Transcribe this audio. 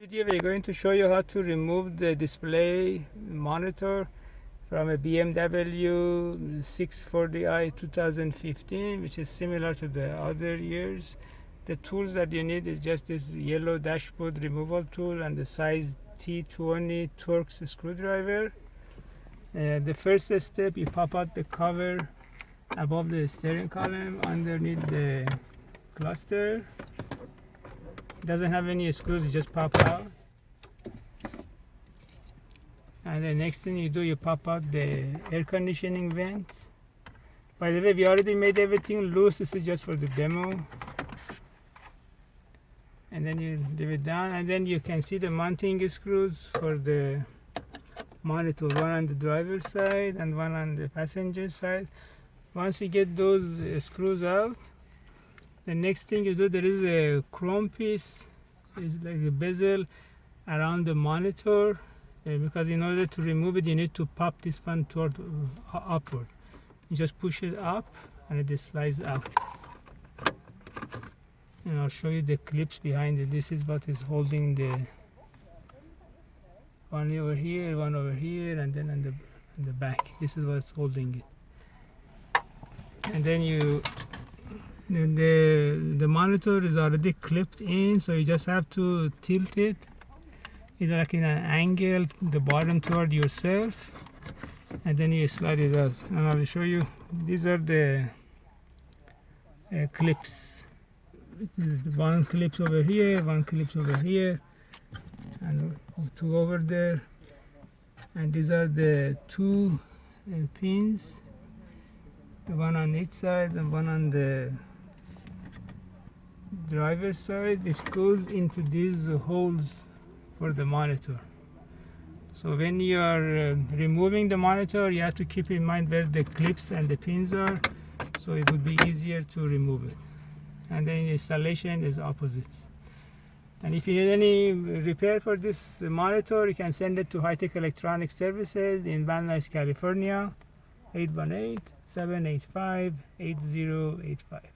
Video we're going to show you how to remove the display monitor from a BMW 640i 2015, which is similar to the other years. The tools that you need is just this yellow dashboard removal tool and the size T20 Torx screwdriver. The first step, you pop out the cover above the steering column underneath the cluster. Doesn't have any screws, you just pop out. And the next thing you do, you pop out the air conditioning vents. By the way, we already made everything loose. This is just for the demo. And then you leave it down, and then you can see the mounting screws for the monitor, one on the driver's side and one on the passenger side. Once you get those screws out, the next thing you do, there is a chrome piece, it's like a bezel around the monitor, because in order to remove it you need to pop this one toward upward. You just push it up and it just slides out. And I'll show you the clips behind it. This is what is holding the one over here, one over here, and then on the back. This is what's holding it. And then the monitor is already clipped in, so you just have to tilt it either like in an angle, the bottom toward yourself, and then you slide it out. And I'll show you, these are the clips. One clips over here, one clips over here, and two over there. And these are the two pins, one on each side and one on the driver's side. This goes into these holes for the monitor. So when you are removing the monitor, you have to keep in mind where the clips and the pins are, so it would be easier to remove it. And then installation is opposite. And if you need any repair for this monitor, you can send it to High Tech Electronic Services in Van Nuys, California, 818-785-8085.